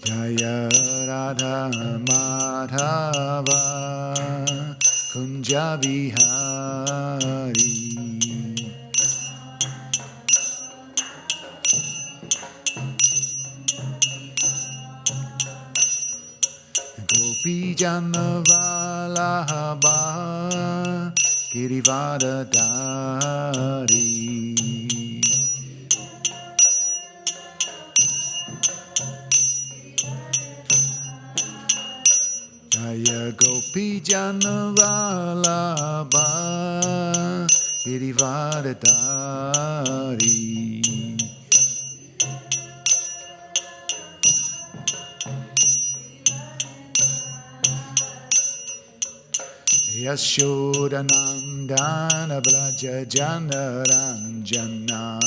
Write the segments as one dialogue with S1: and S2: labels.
S1: Jaya Radha Madhava Kunja Vihari. Gopi Jana Vallabha Girivardhari. Jaya Gopi Jana Vallabha Girivardhari. Yashodanandana Vraja Jana Ranjana.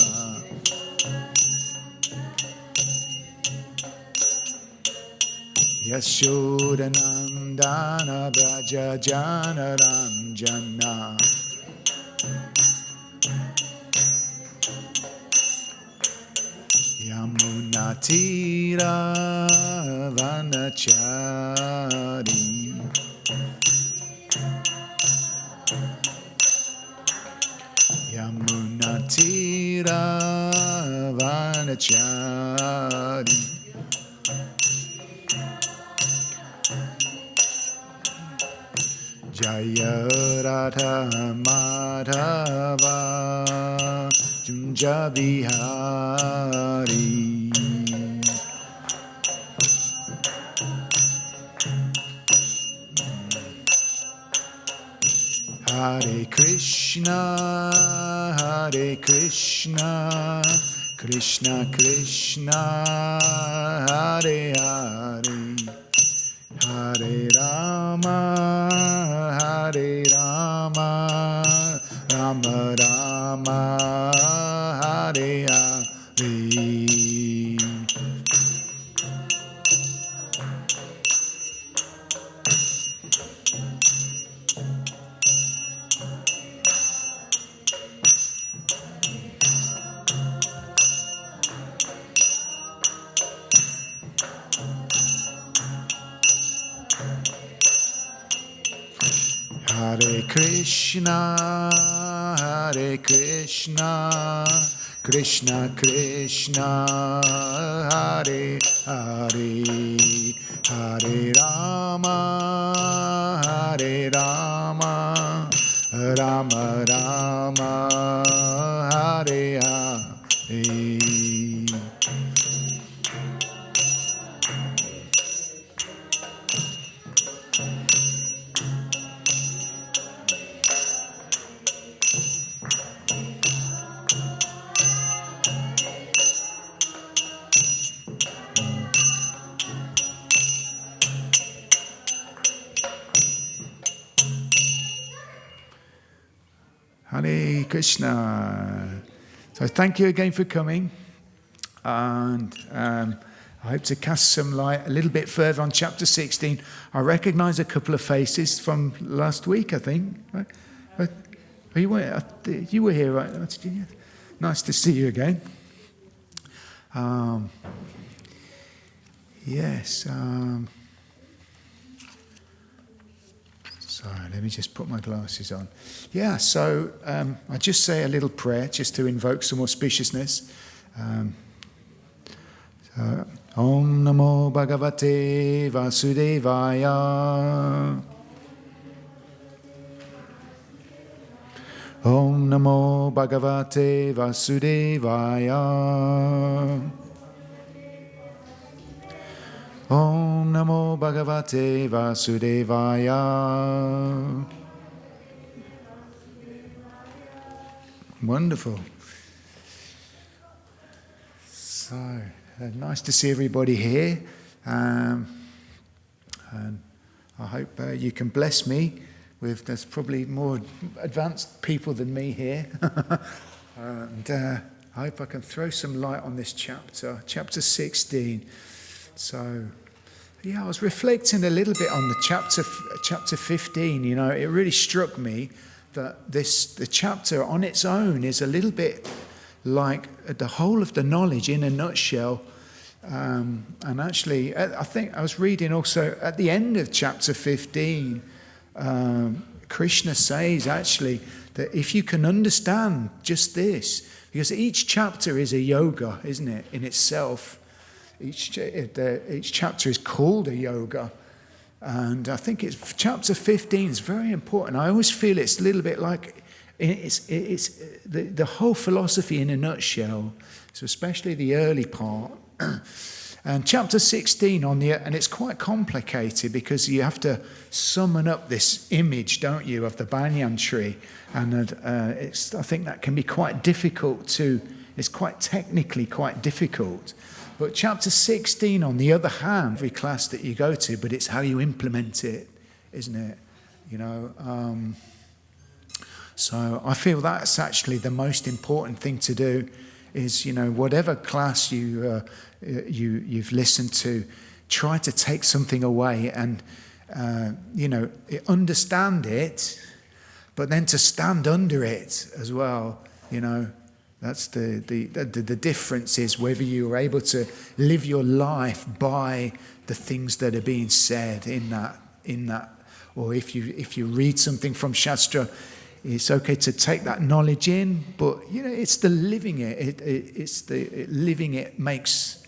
S1: Yashodanandana Vraja Jana Ranjana. Yamunatira Vanachari. Yamunatira Vanachari. Jaya Radha Madhava Kunja Vihari. Hare Krishna, Hare Krishna, Krishna Krishna, Hare Hare, Hare Rama, Hare Rama, Rama Rama, Hare Hare. Hare Krishna, Hare Krishna, Krishna Krishna, Hare Hare, Hare Rama, Hare Rama, Rama Rama, Hare Hare. Hare Krishna. So thank you again for coming. And I hope to cast some light a little bit further on chapter 16. I recognise a couple of faces from last week, I think. Right? You were here, right? Nice to see you again. Yes. Sorry, let me just put my glasses on. Yeah, so I just say a little prayer just to invoke some auspiciousness. Om Namo Bhagavate Vasudevaya. Om Namo Bhagavate Vasudevaya. Om Namo Bhagavate Vasudevaya. Wonderful. So, nice to see everybody here. And I hope you can bless me with, there's probably more advanced people than me here. And I hope I can throw some light on this chapter 16. So, yeah, I was reflecting a little bit on the chapter 15. You know, it really struck me that the chapter on its own is a little bit like the whole of the knowledge in a nutshell. And actually, I think I was reading also at the end of chapter 15, Krishna says actually that if you can understand just this, because each chapter is a yoga, isn't it, in itself. Each chapter is called a yoga. And I think it's chapter 15 is very important. I always feel it's a little bit like it's the whole philosophy in a nutshell. So especially the early part. And chapter 16 and it's quite complicated because you have to summon up this image, don't you, of the banyan tree. And I think that can be quite difficult it's quite technically quite difficult. But chapter 16, on the other hand, every class that you go to, but it's how you implement it, isn't it? So I feel that's actually the most important thing to do is, whatever class you've listened to, try to take something away and, understand it, but then to stand under it as well, That's the difference is whether you are able to live your life by the things that are being said in that, or if you read something from Shastra, it's okay to take that knowledge in, but it's the living it. It's the living it makes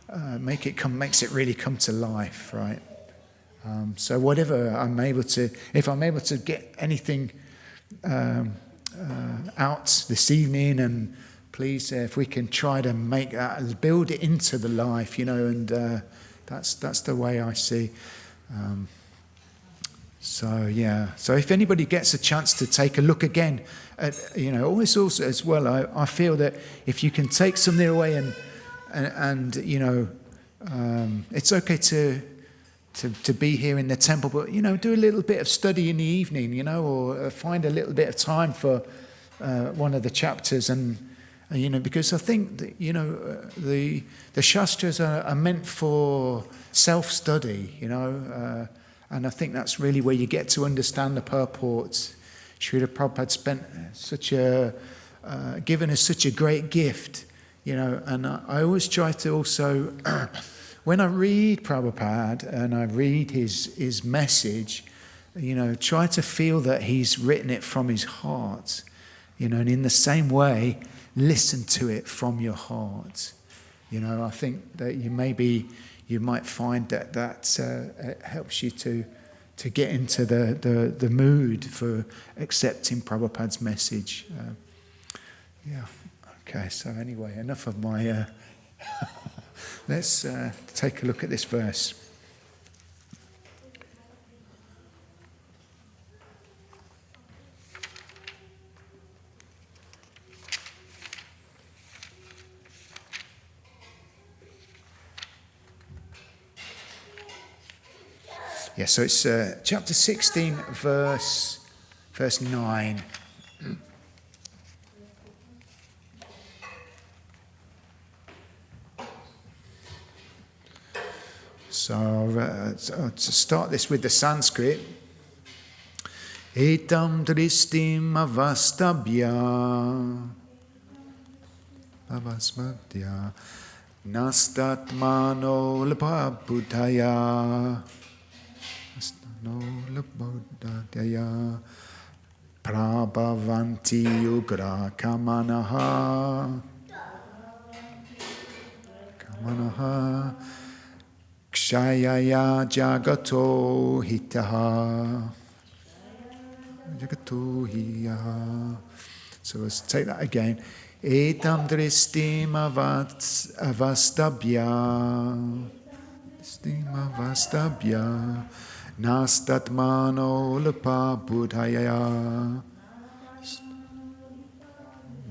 S1: it really come to life, right? So whatever if I'm able to get anything out this evening, and please, if we can try to make that, build it into the life, and that's the way I see. So if anybody gets a chance to take a look again at, always also as well, I feel that if you can take something away and it's okay to be here in the temple, but do a little bit of study in the evening, or find a little bit of time for one of the chapters, and because I think that, the Shastras are meant for self-study, and I think that's really where you get to understand the purports. Srila Prabhupada given us such a great gift, and I always try to also. When I read Prabhupada and I read his message, try to feel that he's written it from his heart, and in the same way, listen to it from your heart. I think that you might find that helps you to get into the mood for accepting Prabhupada's message. Okay, so anyway, enough of my... Let's take a look at this verse. So it's chapter 16, verse 9. So to start this with the Sanskrit. Etam dristim avastabhya nastatmano labhudhaya prabhavanti ugra kamanaha Kshayaya jagato hitaha. Jagato hiyaha. So let's take that again. Etam dristim avastabhya. Dristim avastabhya. Nastatmano lapa buddhaya.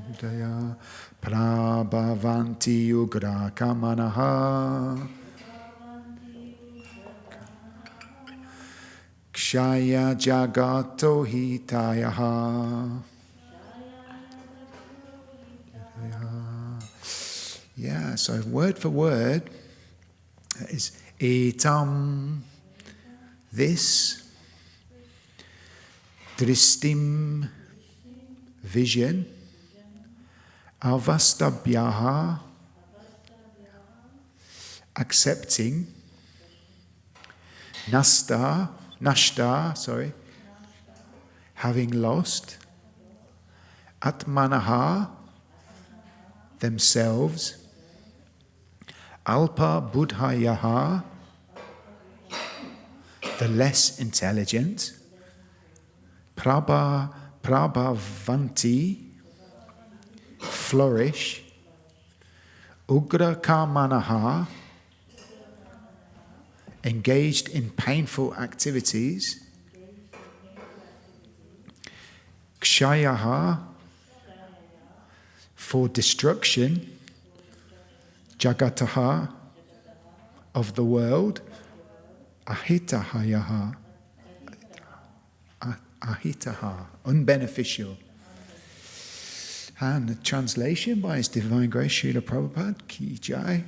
S1: Buddhaya. Prabhavanti ugra kamanaha. Kshaya jagato hitayaha. So word for word is etam, this, Dristim, vision. Avastabhyaha, accepting. Nashta, having lost. Atmanaha, themselves. Alpa buddhayaha, the less intelligent. Prabhavanti, flourish. Ugra kamanaha, engaged in painful activities. Kshayaha, for destruction. Jagataha, of the world. Ahitahayaha, unbeneficial. And the translation by His Divine Grace Srila Prabhupada, Ki Jai.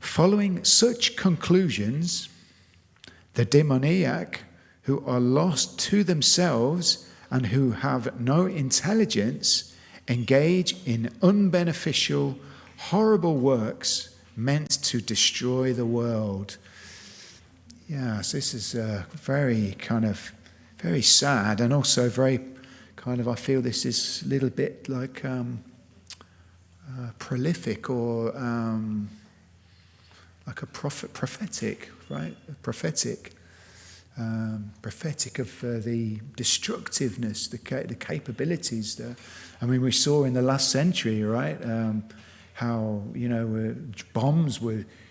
S1: Following such conclusions, the demoniac, who are lost to themselves and who have no intelligence, engage in unbeneficial, horrible works meant to destroy the world. Yes, this is very sad, and also very I feel this is a little bit like prolific, or like a prophetic, right? Prophetic of the destructiveness, the capabilities. We saw in the last century, right? How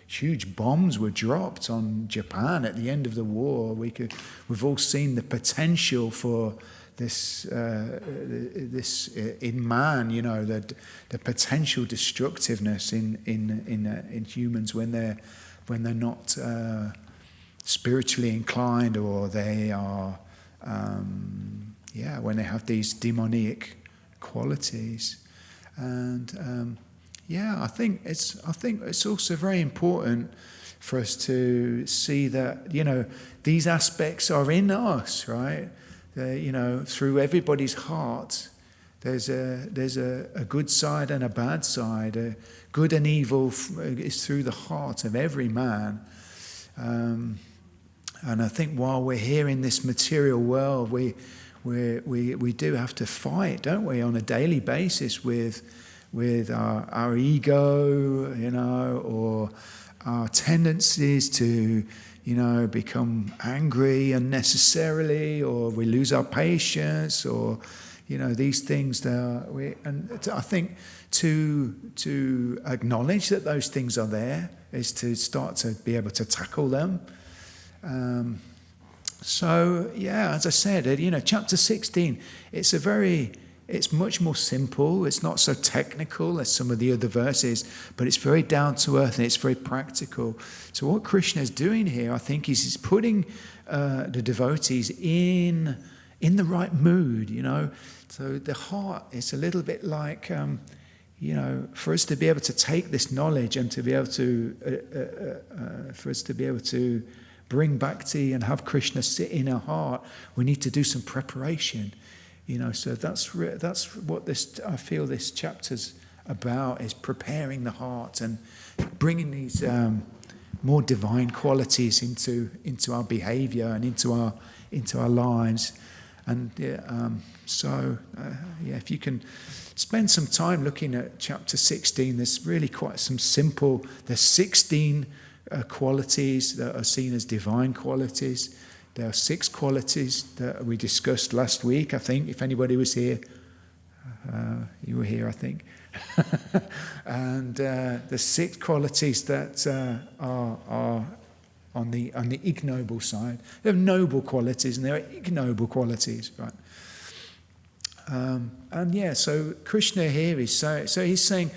S1: huge bombs were dropped on Japan at the end of the war. We've all seen the potential for this in man, the potential destructiveness in humans when they're not spiritually inclined, or they are when they have these demonic qualities. And I think it's also very important for us to see that these aspects are in us, right? Through everybody's heart, there's a good side and a bad side. Good and evil is through the heart of every man. And I think while we're here in this material world, we do have to fight, don't we, on a daily basis with our ego, or our tendencies to become angry unnecessarily, or we lose our patience, or these things. I think to acknowledge that those things are there is to start to be able to tackle them. As I said, chapter 16, it's much more simple. It's not so technical as some of the other verses, but it's very down to earth and it's very practical. So what Krishna is doing here, I think, is he's putting the devotees in the right mood, So the heart is a little bit like, for us to be able to take this knowledge and to be able to, for us to be able to bring bhakti and have Krishna sit in our heart, we need to do some preparation. So that's what I feel this chapter's about, is preparing the heart and bringing these more divine qualities into our behavior and into our lives. And if you can spend some time looking at chapter 16, there's really quite some simple. There's 16 qualities that are seen as divine qualities. There are 6 qualities that we discussed last week, I think, if anybody was here. You were here, I think. And the 6 qualities that are on the ignoble side. There are noble qualities and there are ignoble qualities, right? So Krishna here is so he's saying,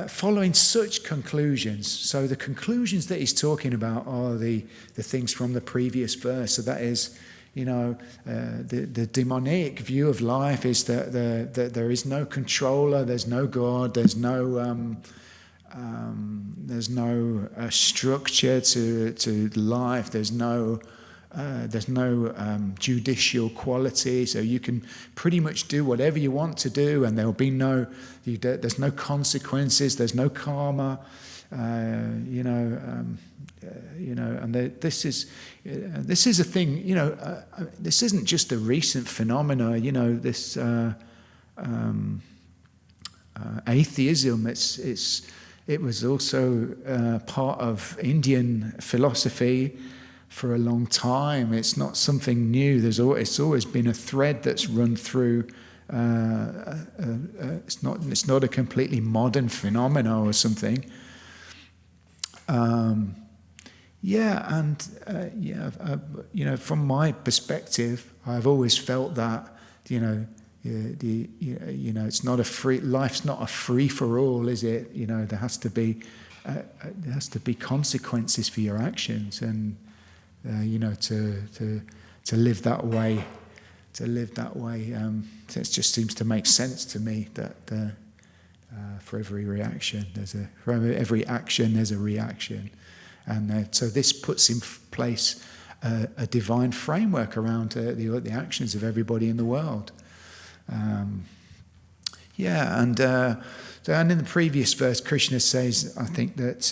S1: following such conclusions. So the conclusions that he's talking about are the things from the previous verse. So that is, the demonic view of life is that there is no controller, there's no God, there's no structure to life, there's no judicial quality, so you can pretty much do whatever you want to do, and there'll be there's no consequences, there's no karma, and this is a thing. This isn't just a recent phenomena. This atheism. It was also part of Indian philosophy for a long time. It's not something new. It's always been a thread that's run through. It's not a completely modern phenomena or something. From my perspective, I've always felt that it's not a free. Life's not a free for all, is it? There has to be consequences for your actions, and to live that way. It just seems to make sense to me that for every reaction, for every action there's a reaction, and so this puts in place a divine framework around the actions of everybody in the world. And in the previous verse, Krishna says, I think that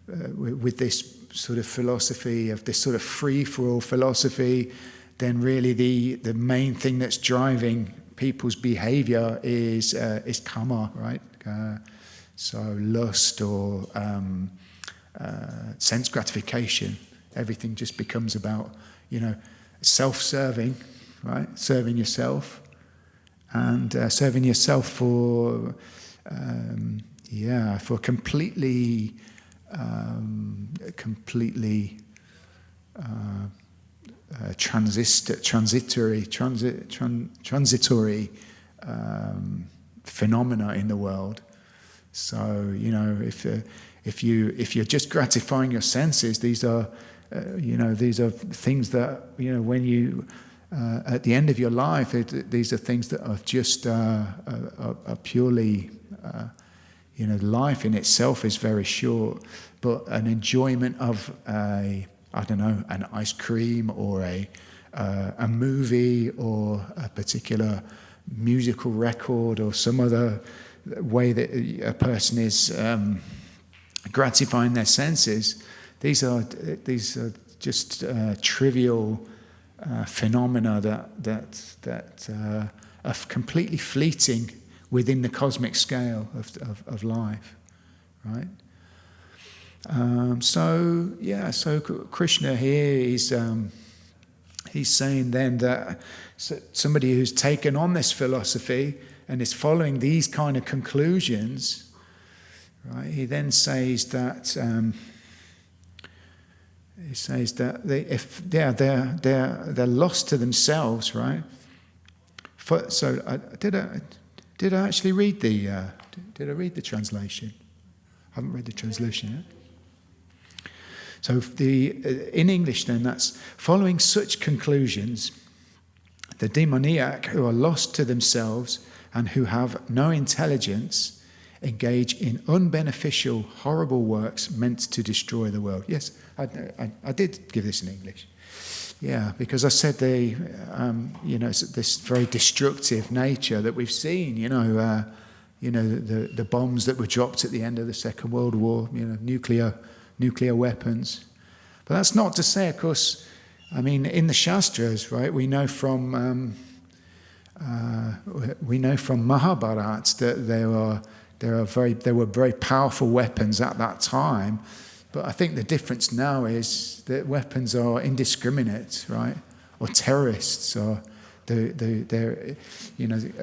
S1: with this sort of philosophy of this sort of free-for-all philosophy, then really the main thing that's driving people's behavior is karma, right? So lust or sense gratification. Everything just becomes about self-serving, right? Serving yourself, and serving yourself for completely transitory phenomena in the world. So if you're just gratifying your senses, these are things that when you at the end of your life, these are things that are just are purely. Life in itself is very short, but an enjoyment of an ice cream or a movie or a particular musical record or some other way that a person is gratifying their senses. These are just trivial phenomena that are completely fleeting within the cosmic scale of life, right? So Krishna here he's saying then that somebody who's taken on this philosophy and is following these kind of conclusions, right? He then says that they're lost to themselves, right? Did I actually read the translation? I haven't read the translation yet. So in English then, that's following such conclusions, the demoniac who are lost to themselves and who have no intelligence engage in unbeneficial, horrible works meant to destroy the world. Yes, I did give this in English. Yeah, because I said it's this very destructive nature that we've seen. The bombs that were dropped at the end of the Second World War. Nuclear weapons. But that's not to say, of course. I mean, in the Shastras, right? We know from Mahabharata that there were very powerful weapons at that time. But I think the difference now is that weapons are indiscriminate, right? Or terrorists, or they're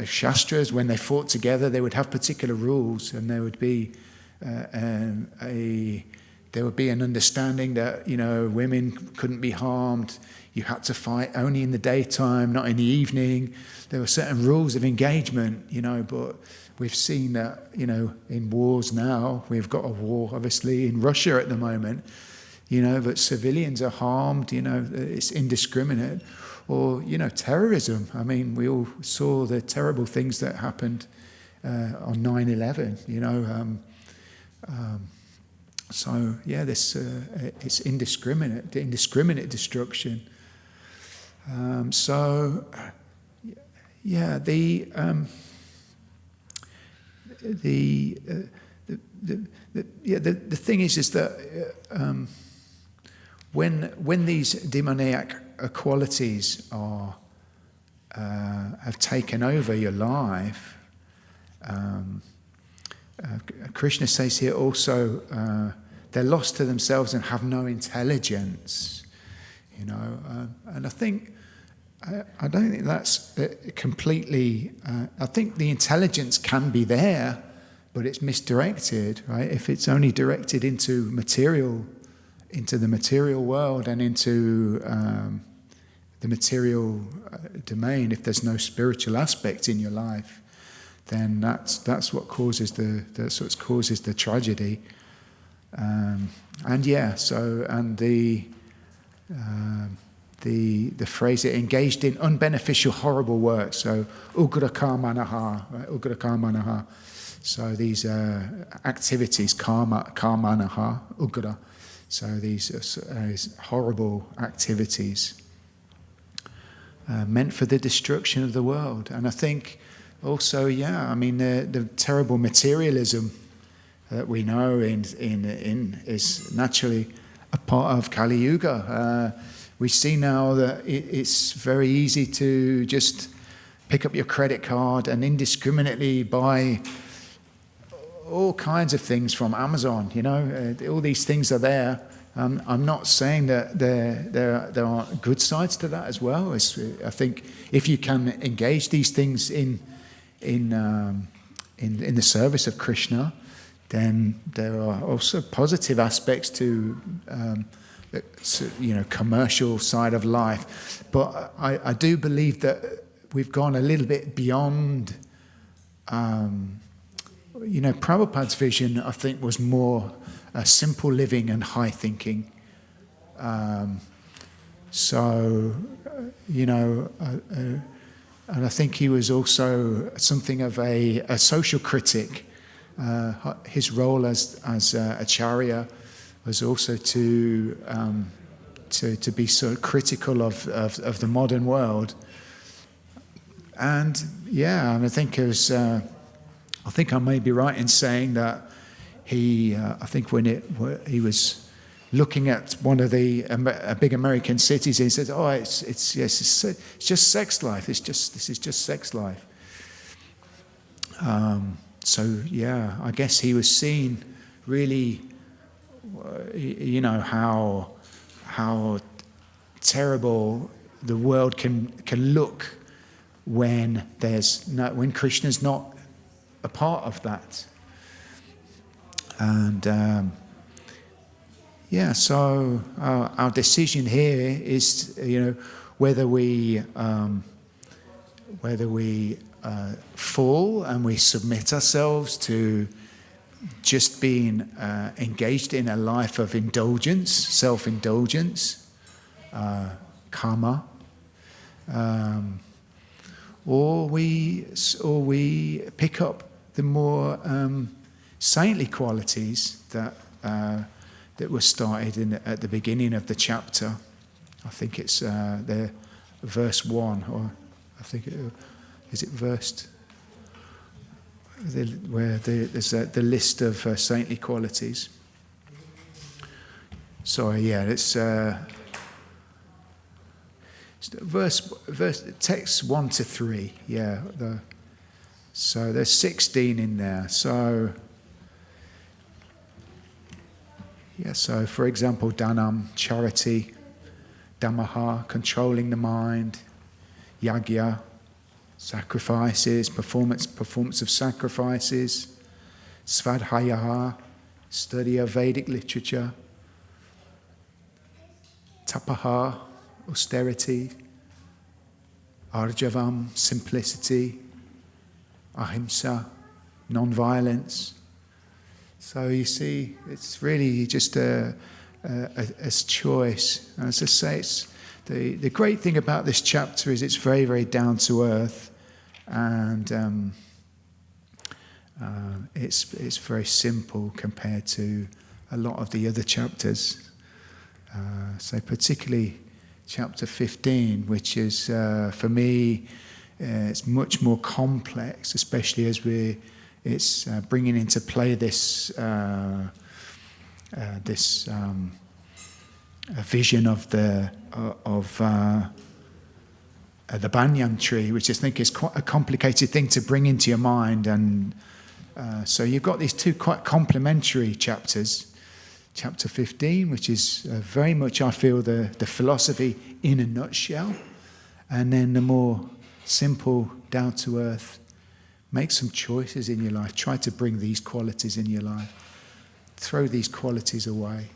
S1: Shastras, when they fought together, they would have particular rules, and there would be an understanding that women couldn't be harmed. You had to fight only in the daytime, not in the evening. There were certain rules of engagement, but we've seen that, in wars now. We've got a war, obviously, in Russia at the moment, but civilians are harmed, it's indiscriminate. Or, terrorism. I mean, we all saw the terrible things that happened on 9/11, So yeah, this it's indiscriminate destruction. So yeah, the thing is that when these demoniac qualities are have taken over your life, Krishna says here also they're lost to themselves and have no intelligence, and I think I don't think that's completely. I think the intelligence can be there, but it's misdirected, right? If it's only directed into the material world and into the material domain, if there's no spiritual aspect in your life, then that's what causes the tragedy. The phrase it engaged in unbeneficial, horrible works. So ugra karmanaha, right? Ugra karmanaha. So these activities, karmanaha, ugra. So these horrible activities meant for the destruction of the world. And I think also, the terrible materialism that we know is naturally a part of Kali Yuga. We see now that it's very easy to just pick up your credit card and indiscriminately buy all kinds of things from Amazon. All these things are there. I'm not saying that there aren't good sides to that as well. I think if you can engage these things in the service of Krishna, then there are also positive aspects to commercial side of life. But I do believe that we've gone a little bit beyond. Prabhupada's vision, I think, was more simple living and high thinking. And I think he was also something of a social critic. His role as acharya was also to be so critical of the modern world. And I think it was. I think I may be right in saying that he he was looking at one of a big American cities, he said, "Oh, it's just sex life. This is just sex life." I guess he was seeing really, how terrible the world can look when Krishna's not a part of that. And so our decision here is, whether we fall and we submit ourselves to just being engaged in a life of indulgence, self-indulgence, karma, or we pick up the more saintly qualities that were started at the beginning of the chapter. I think it's verse 1, or I think is it verse where there's the list of saintly qualities. Sorry, it's verse text 1 to 3. So there's 16 in there. So for example, Dhanam, charity; Dhammaha, controlling the mind; Yagya, sacrifices, performance of sacrifices; Svadhyaha, study of Vedic literature; Tapaha, austerity; Arjavam, simplicity; Ahimsa, non-violence. So you see, it's really just a choice. And as I say, the great thing about this chapter is it's very, very down to earth, and it's very simple compared to a lot of the other chapters. So particularly chapter 15, which is, for me, it's much more complex, especially as it's bringing into play this vision of the banyan tree, which I think is quite a complicated thing to bring into your mind. And so you've got these two quite complementary chapters. Chapter 15, which is very much, I feel, the philosophy in a nutshell. And then the more simple, down-to-earth, make some choices in your life. Try to bring these qualities in your life. Throw these qualities away.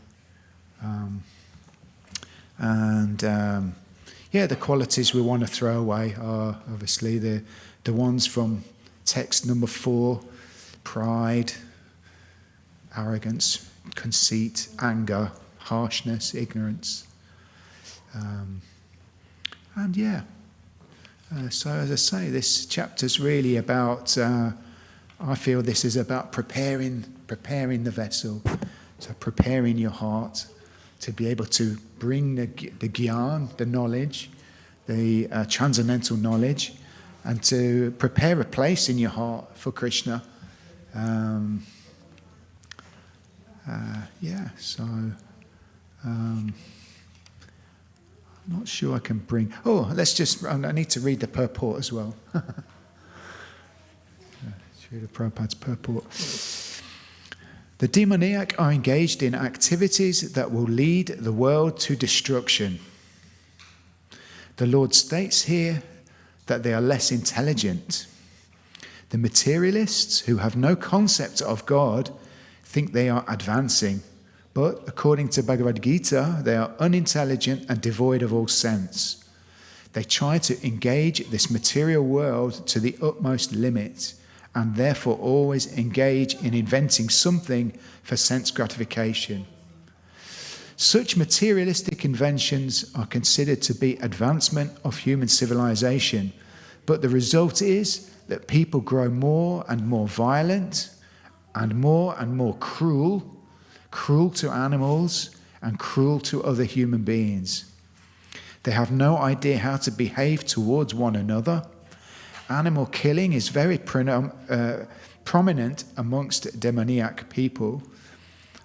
S1: The qualities we want to throw away are obviously the ones from text number 4, pride, arrogance, conceit, anger, harshness, ignorance. So as I say, this chapter's really about, I feel this is about preparing the vessel, so preparing your heart to be able to bring the gyan, the knowledge, the transcendental knowledge, and to prepare a place in your heart for Krishna. I'm not sure I can bring... I need to read the purport as well. Srila Prabhupada's purport. The demoniac are engaged in activities that will lead the world to destruction. The Lord states here that they are less intelligent. The materialists, who have no concept of God, think they are advancing, but according to Bhagavad Gita, they are unintelligent and devoid of all sense. They try to engage this material world to the utmost limit, and therefore always engage in inventing something for sense gratification. Such materialistic inventions are considered to be advancement of human civilization, but the result is that people grow more and more violent and more cruel to animals and cruel to other human beings. They have no idea how to behave towards one another. Animal killing is very prominent amongst demoniac people.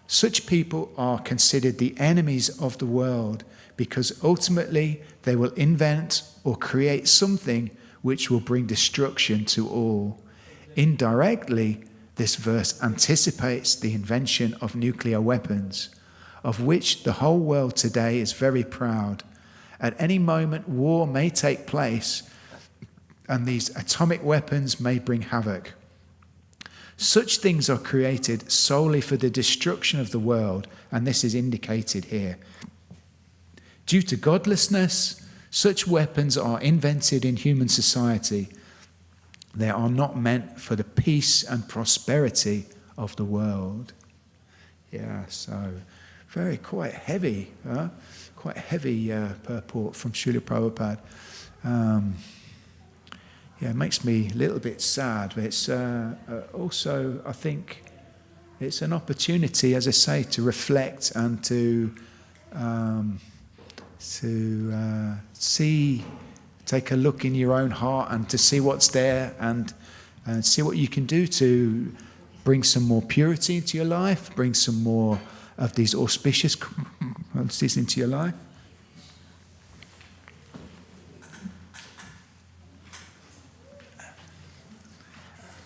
S1: Such people are considered the enemies of the world because ultimately they will invent or create something which will bring destruction to all. Indirectly, this verse anticipates the invention of nuclear weapons, of which the whole world today is very proud. At any moment, war may take place, and these atomic weapons may bring havoc. Such things are created solely for the destruction of the world, and this is indicated here. Due to godlessness, such weapons are invented in human society. They are not meant for the peace and prosperity of the world. Yeah, so quite heavy purport from Srila Prabhupada. It makes me a little bit sad, but it's also, I think, it's an opportunity, as I say, to reflect and to take a look in your own heart and to see what's there and see what you can do to bring some more purity into your life, bring some more of these auspicious qualities into your life.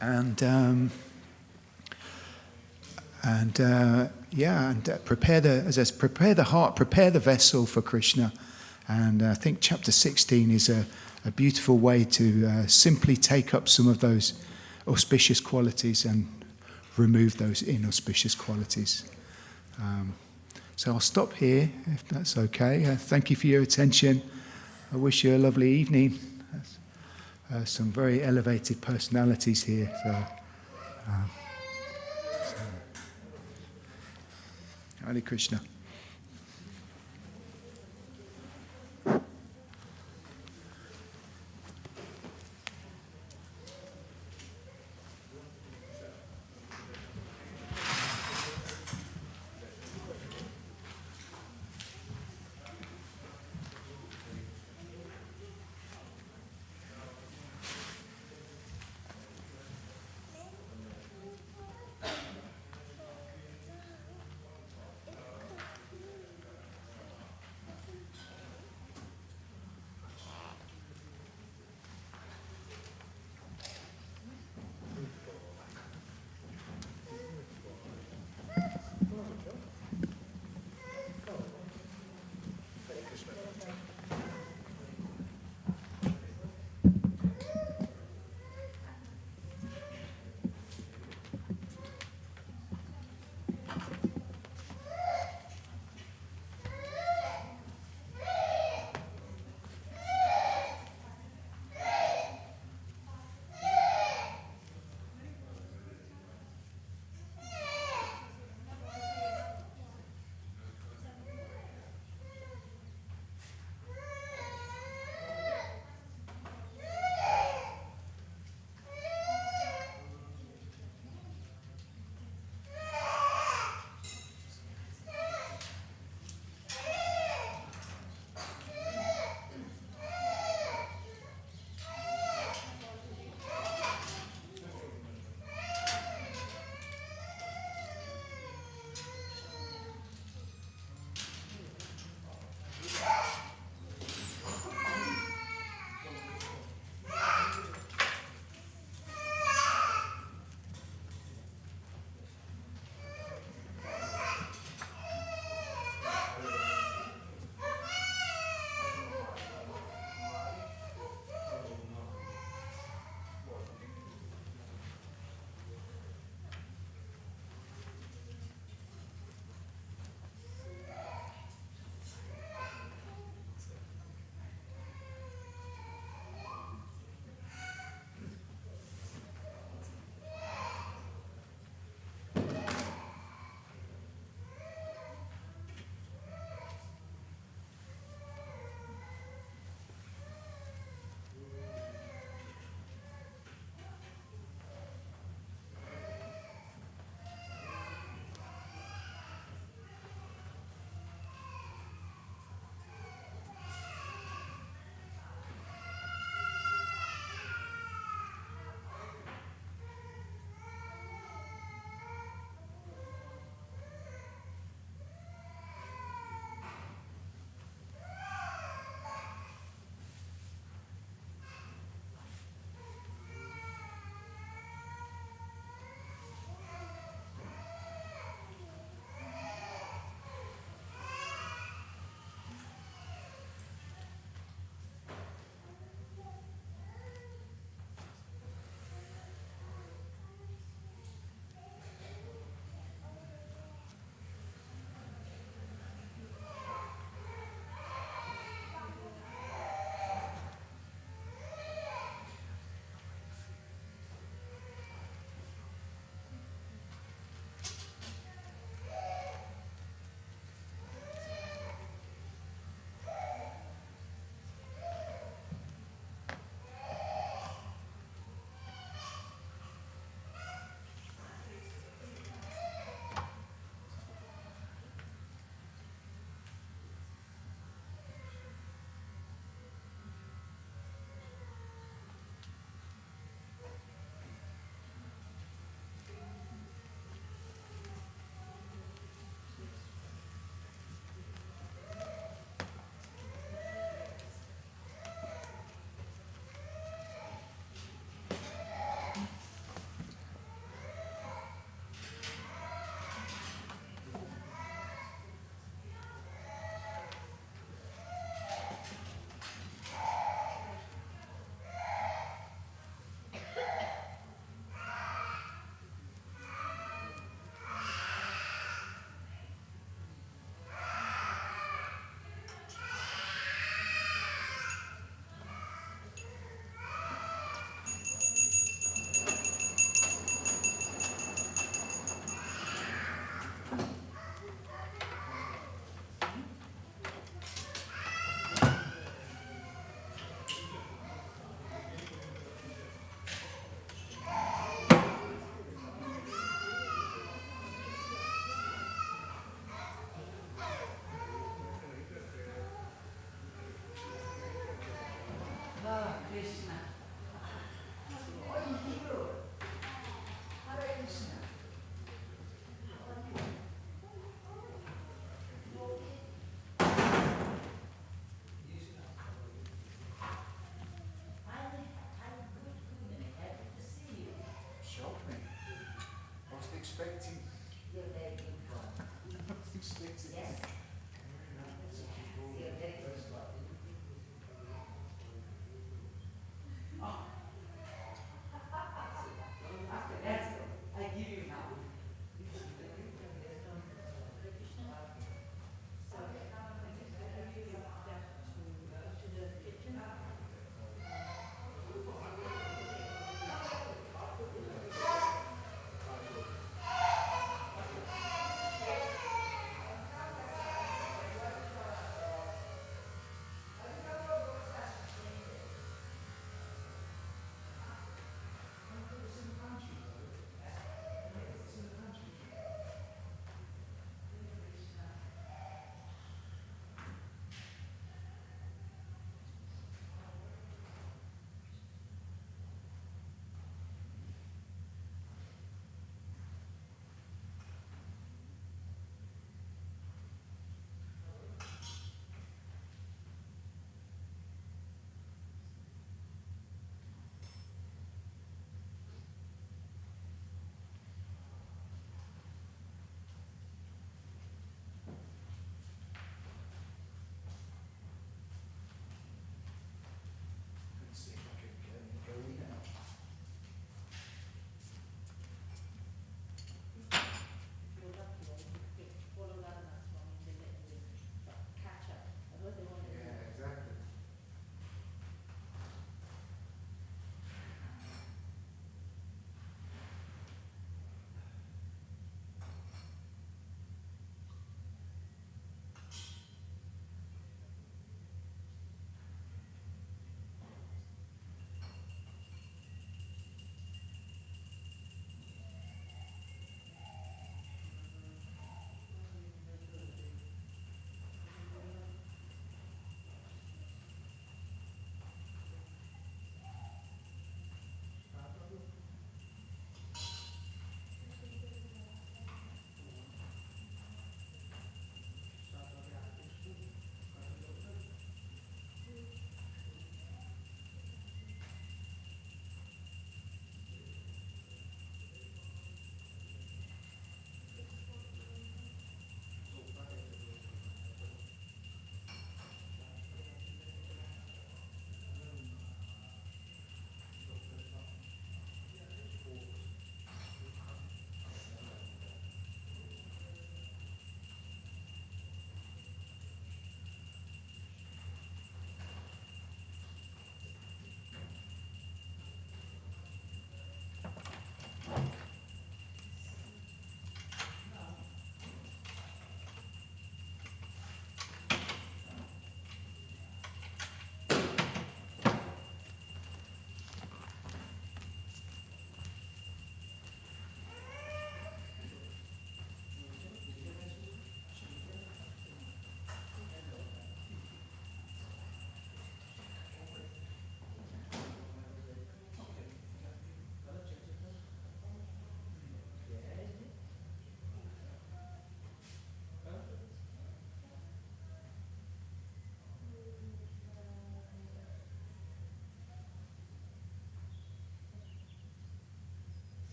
S1: And prepare the heart, prepare the vessel for Krishna. And I think chapter 16 is a beautiful way to simply take up some of those auspicious qualities and remove those inauspicious qualities. So I'll stop here, if that's okay. Thank you for your attention. I wish you a lovely evening. Some very elevated personalities here. Hare Krishna.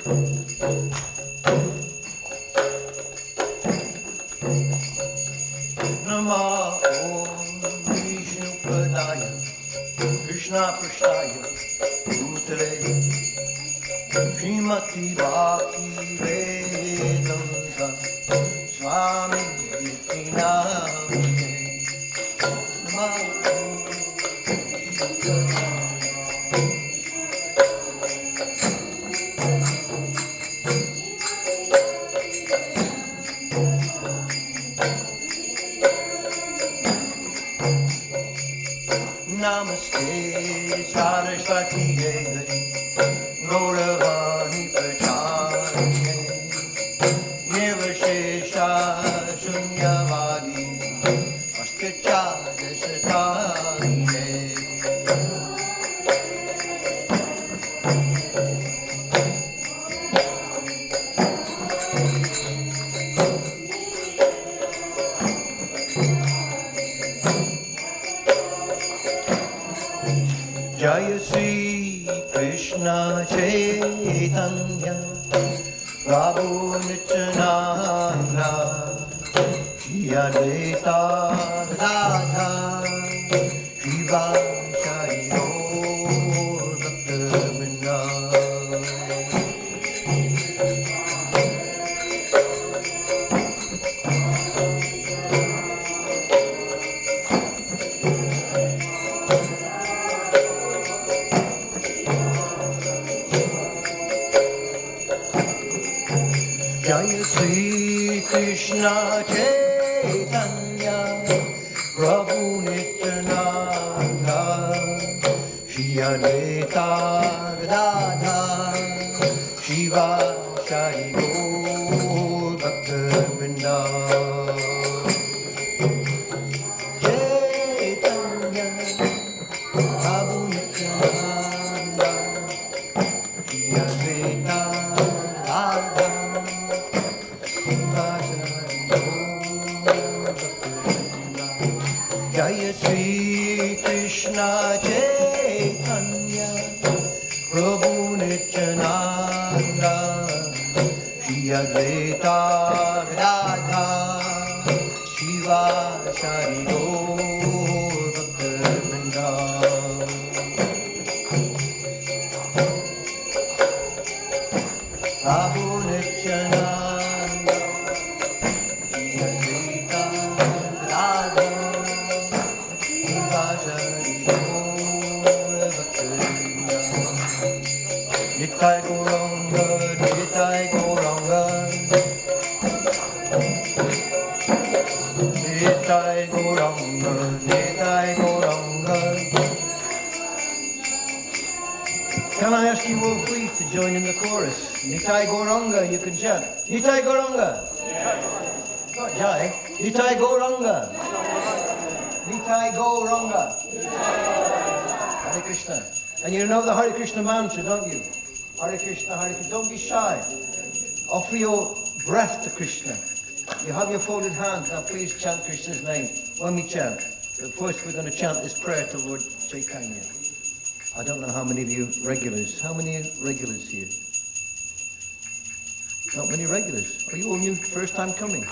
S2: Nama Om Vishnu Padaya Krishna Prasthaya Bhutale Srimati Bhakti Vedanta Swami Niti Namane Nama Om Vishnu Padaya Namaste Saraswati Devi Gauravani Pracharine Nirvashesha Shunyavadi Askachada Satarine Jaya Sri Krishna Chaitanya Prabhu Nityananda Shri Advaita Gadadhar Srivasari Gaur Bhaktivedanta Jaya Sri Krishna Chaitanya Prabhu Nityananda Shri Advaita Gadadhar Srivasari Gaur Bhaktivedanta Chaitanya Prabhu Nityananda Shri Advaita Gadadhar Jaya Sri Krishna Chaitanya Prabhu Nityananda Shri Advaita Gadadhar Srivasari Gaur Bhaktivedanta Prabhu Nityananda Shri Advaita Gadadhar Srivasari Gaur Bhaktivedanta Nitai Gauranga, Nitai Gauranga Nitai Gauranga, Nitai Gauranga Can I ask you all please to join in the chorus? Nitai Gauranga, you can chant. Nitai Gauranga. Not Jai. Nitai Gauranga. Nitai Gauranga. Hare Krishna. And you know the Hare Krishna mantra, don't you? Hare Krishna, Hare Krishna. Don't be shy. Offer your breath to Krishna. You have your folded hands. Now please chant Krishna's name when we chant. But first we're going to chant this prayer to Lord Chaitanya. I don't know how many of you regulars. How many regulars here? Not many regulars. Are you all new, first time coming?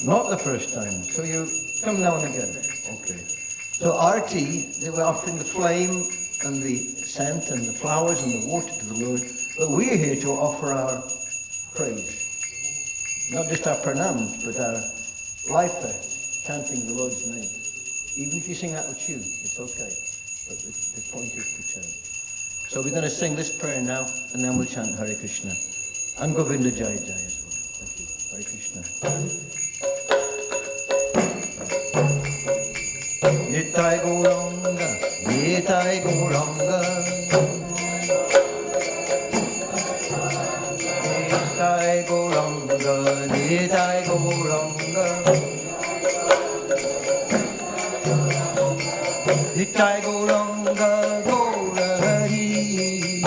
S2: Not the first time. So you come now and again. Okay. So RT, they were offering the flame and the scent and the flowers and the water to the Lord. But we're here to offer our praise. Not just our pranams, but our life chanting the Lord's name. Even if you sing out of tune, it's okay. But the point is to chant. So we're going to sing this prayer now, and then we'll chant Hare Krishna. And Govinda Jai Jai as well. Thank you. Hare Krishna. Nitai Gauranga, Nitai Gauranga. Nitai Gauranga, Nitai Gauranga. Nitai Gauranga, Gaura Hari.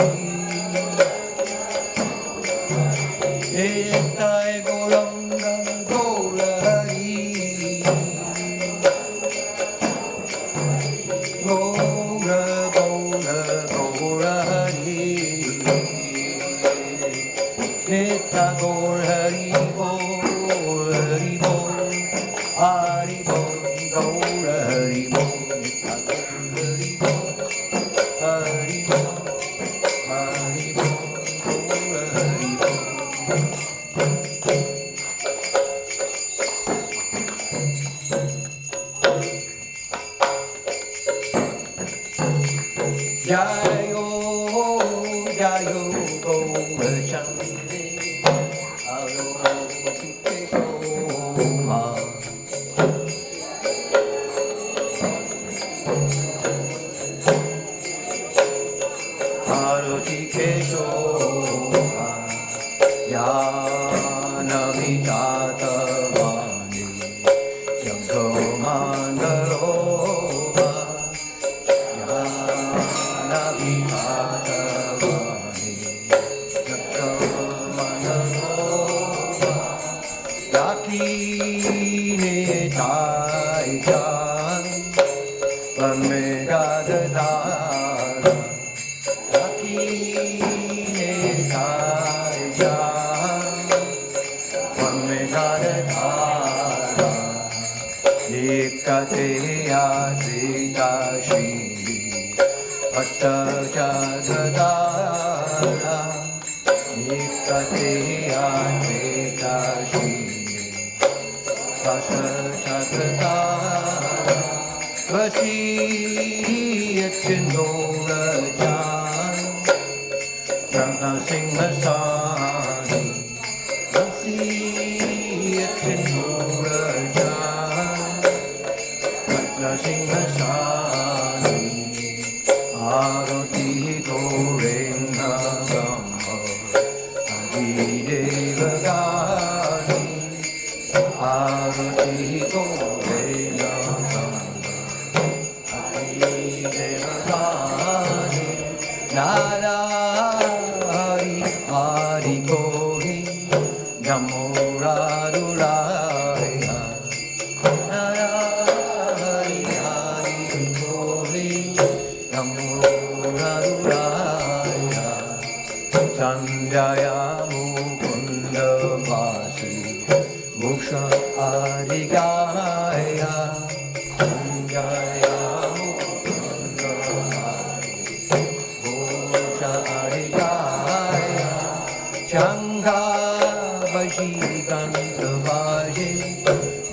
S2: Nitai Gauranga, Gaura Hari. Gaura, Gaura, Gaura Hari. Jayo Gaurachande Arotikesoha Arotikesoha Yanavitatavani Yangamandaroha Yanavitatavani Yangamandaroha Yakine Taijan Varmegadadara Yakine Taijan Varmegadadara Nikateya Sritashiri Bhattajagadara Nikateya Sritashiri Bhattajagadara Vasiyachindorajan Brahmasinghasani Vasiyachindorajan Brahmasinghasani Arati Gorenga Gamba Adidevagani Arati Gorenga Gamba Adidevagani Narari Hari Kori Namo Radulaya Narari Hari Kori Namo Radulaya Sanjaya Mukunda Vasi Moksha Arigaya Sanjaya Mukunda Vasi Moksha Arigaya Changa Vashi Ganta Vaje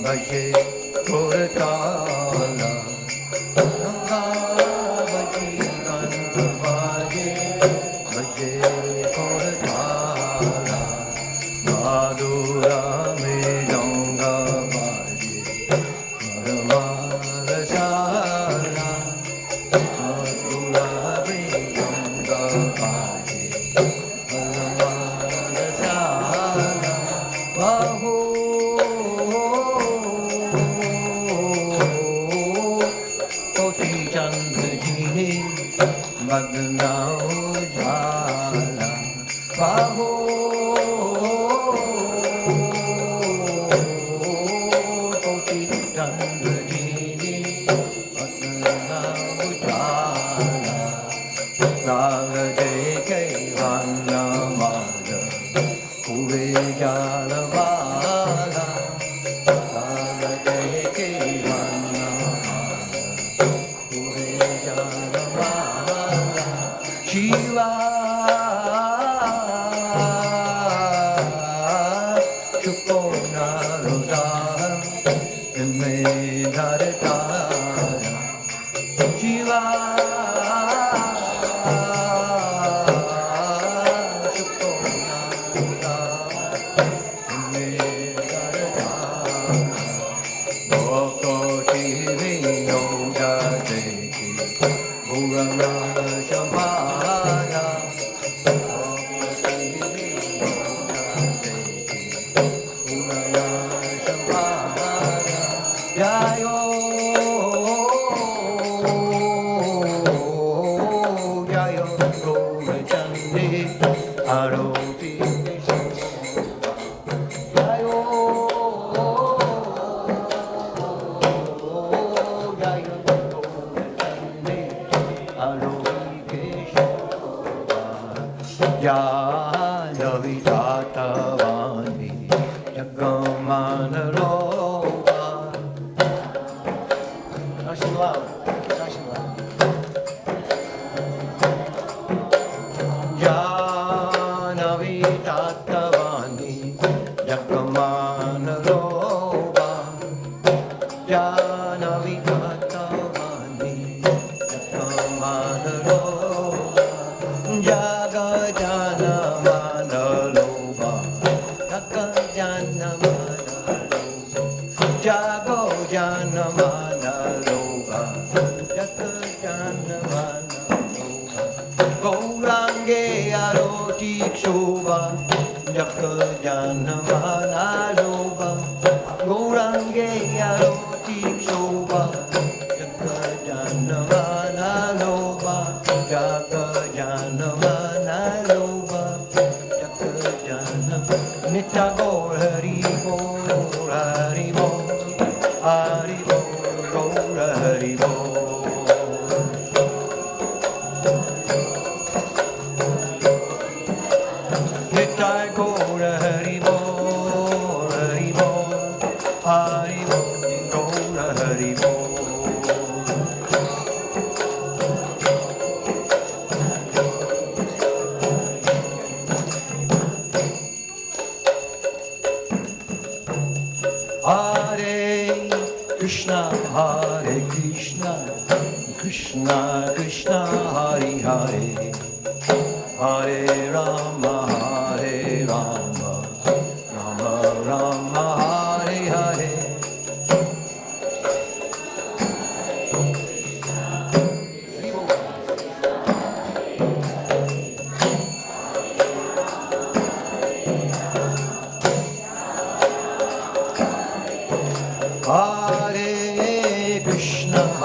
S2: Vaje Koratala Changa Vashi Ganta Vaje Vaje Koratala Madhura Medanga Vaje Paramarasala Madhura Medanga Vaje Paramarasala Baho Koti Chandajini Badnao Jala Baho Koti Chandajini Badnao Jala Raga Jeke Vana Mada Kure Jala Bala Raga Jeke Vana Mada Kure Jala Bala Shiva Chupona Rodara Inme Dharatara Shiva Chupona Rodara Inme Dharatara Bhakti Vinoda Deki Guranga Shampara Bhakti Vinoda Deki Guranga Shampara Jayo Jayo Gaurachande Aroti Jayo Jayo Gaurachande Aroti Janavitatavani Jagamanaloha Nice and loud, nice and loud. Janavitatavani Jagamanaloha Janavitatavani Jagamanaloha Jaga jana mana loba, jaka jana mana loba, jago jana mana loba, jaka jana mana loba, gaurange aroti kshoba, jaka jana mana loba, gaurange aroti kshoba, jaka jana mana loba, jaka jana mana loba, jaka jana nitya gaur hari bol, hari bol, hari bol, gaur hari bol. Nitya gaur hari bol, hari bol, hari bol, gaur hari bol. Hare Krishna, Krishna Krishna, Hare Hare, Hare Rama, Rama Rama, Hare Hare.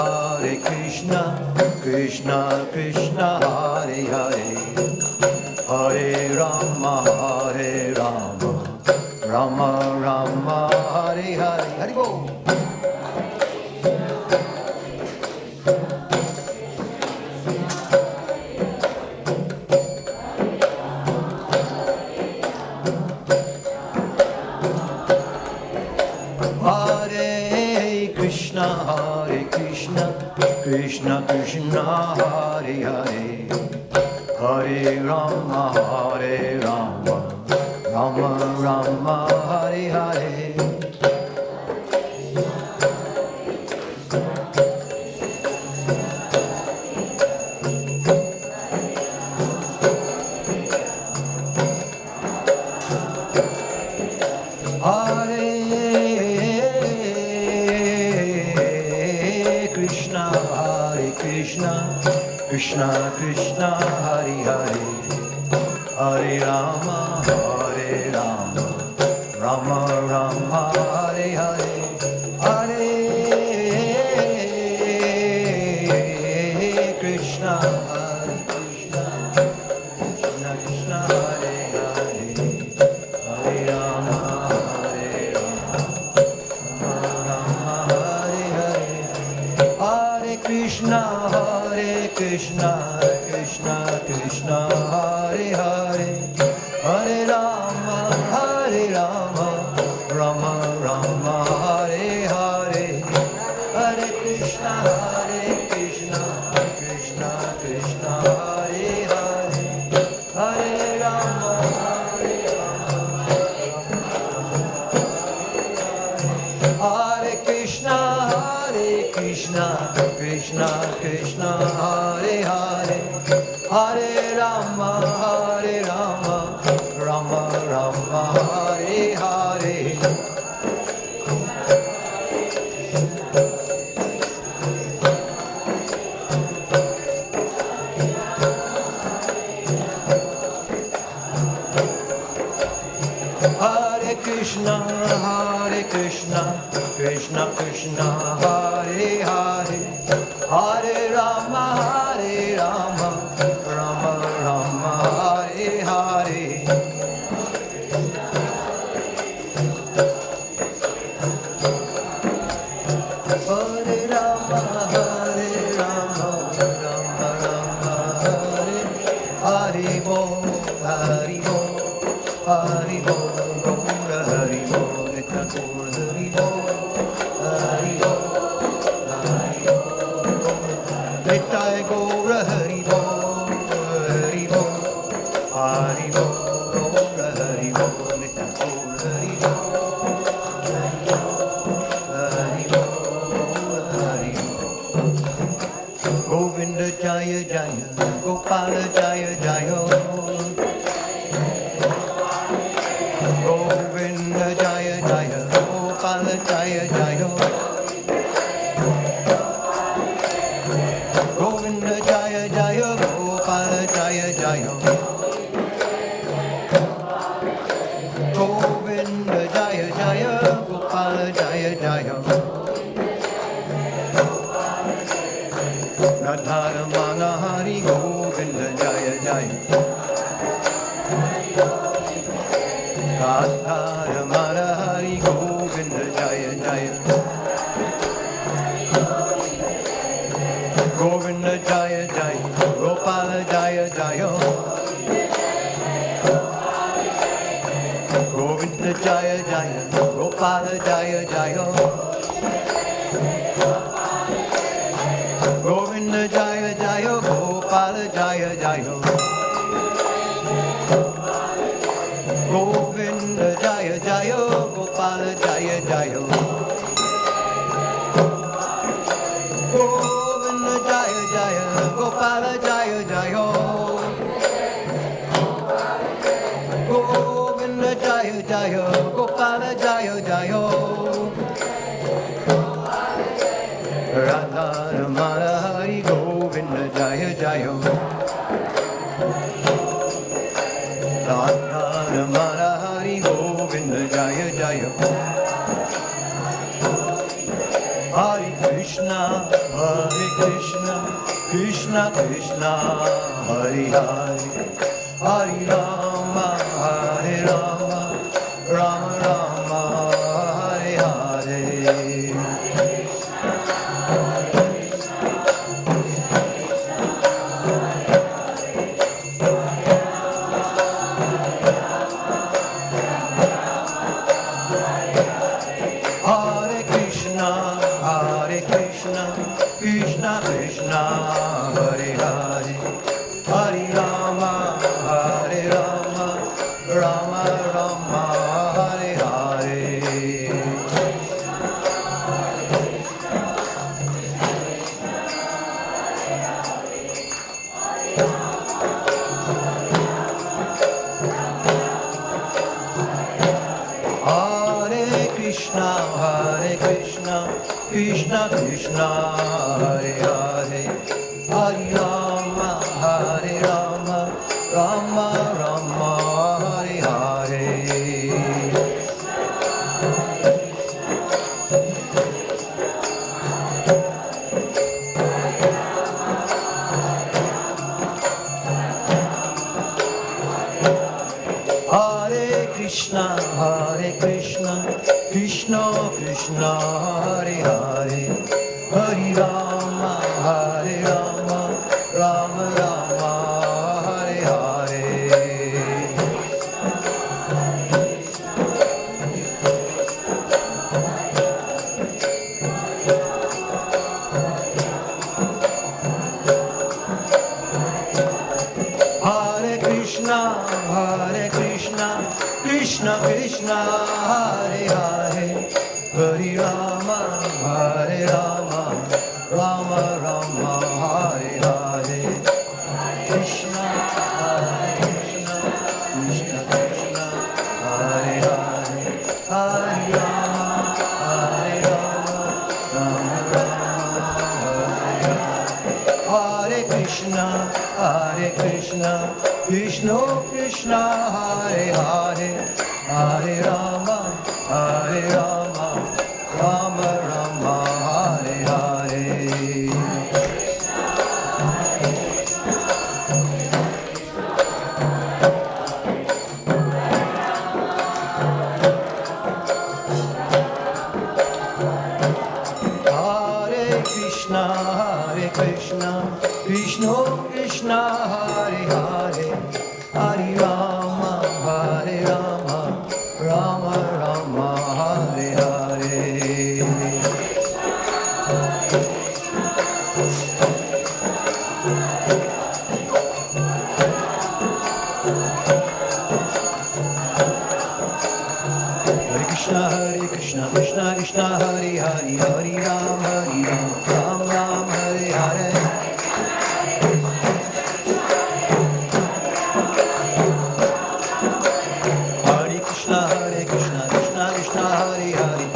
S2: Hare Krishna, Krishna Krishna, Hare Hare, Hare Rama, Rama Rama, Hare Hare. Hare Bol. Hare Krishna, Krishna Krishna, Hare Hare, Hare Rama, Rama Rama, Hare Hare. Krishna Krishna, Hare Hare, Hare Rama, Rama Rama, Hare Hare, Hare Krishna, Krishna Krishna, Hare Hare, Hare Rama, Rama Hare Hare, Hare Krishna, Krishna Krishna Krishna, Hare Hare, Hare Rama, Rama Rama, Hare Hare, Hare Krishna, Krishna Krishna, Hare Hare, Hare Rama, Hare Krishna, Krishna Krishna, Hare Hare, Hare Rama, Rama Rama, Hare Hare. Hare Krishna, Krishna Krishna, Hare Hare, Hare Rama, Rama Rama, Hare Hare. Hare Rama, Rama Rama, Hare Hare Bol, Hare Bol, Hare Bol, Gaura Hare Bol, Nitya Gaur Hare Bol, Hare Bol, Nitya Gaur Hare Bol, Hare Bol, Hare Bol, Gaura Hare Bol, Nitya Gaur Hare Bol, Hare Bol, Hare Bol. Govinda Jaya Jaya, Gopala Jaya Jaya, Radha Ramana Hari Govinda Jaya Jaya Govinda Jaya Jaya Gopala Jaya Jaya Govinda Jaya Jaya Gopala Jaya Jaya Govinda Jaya Jaya Gopala Jaya Jaya Govinda Jaya Jaya Gopala Jaya Jaya Govinda Jaya Jaya Gopala Jaya Jaya Govinda Jaya Jaya Gopala Jaya Jaya Radha Ramana Hari Govinda Jaya Jaya Radha Ramana Hari Govinda Jaya Jaya Hare Krishna Krishna Krishna Hare Hare Hare Rama Rama Rama Hare Hare Hare Krishna Krishna Krishna Hare Hare Hare Rama Rama Rama Hare Hare Hare Krishna Krishna Krishna Hare Hare Hare Rama Rama Rama Hare Hare Hare Krishna Krishna Krishna Hare Hare Hare Rama Rama Rama Hare Hare Hare Krishna Krishna Krishna Hare Hare Hare Rama Rama Rama Hare Hare Krishna Krishna Krishna Hare Hare Hare Rama Rama Rama Hare Hare Krishna Krishna Krishna Hare Hare Hare Rama Rama Rama Hare Hare Hare Krishna Krishna Krishna Hare Hare Hare Rama Rama Rama Hare Hare Hare Krishna Krishna Krishna Hare Hare Hare Ram Ram Ram Hare Hare Hare Krishna Krishna Krishna Hare Hare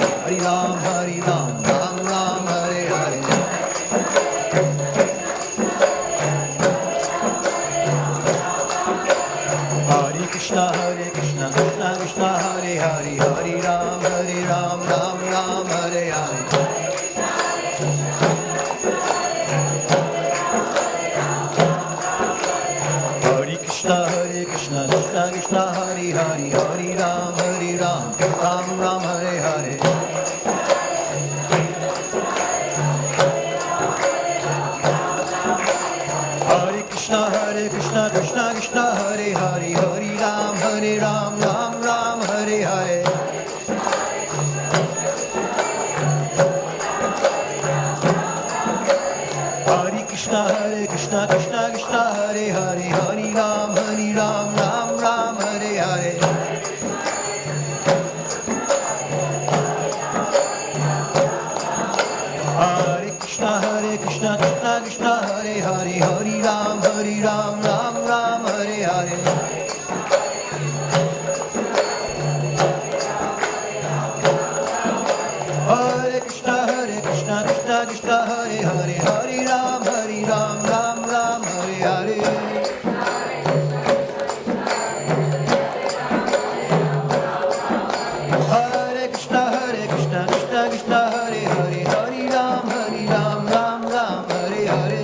S2: Hare Ram Ram Ram Hare Hare Hare Krishna Krishna Krishna Hare Hare Hare Ram Ram Ram Hare Hare Hare Krishna Hare Krishna, Krishna Krishna, Hare Hare, Hare Ram, Ram Ram, Hare Hare. Hare Krishna, Krishna Krishna, Hare Hare, Hare Ram, Ram Ram, Hare Hare. Hare Krishna, Krishna Krishna, Hare Hare, Hare Ram, Ram Ram, Hare Hare. Hare Krishna, Krishna Krishna, Hare Hare, Hare Ram, Ram Ram, Hare Hare. Hare Krishna, Krishna Krishna, Hare Hare, Hare Ram, Ram Ram, Hare Hare. Hare Krishna, Krishna Krishna, Hare Hare, Hare Ram, Ram Ram, Hare Hare.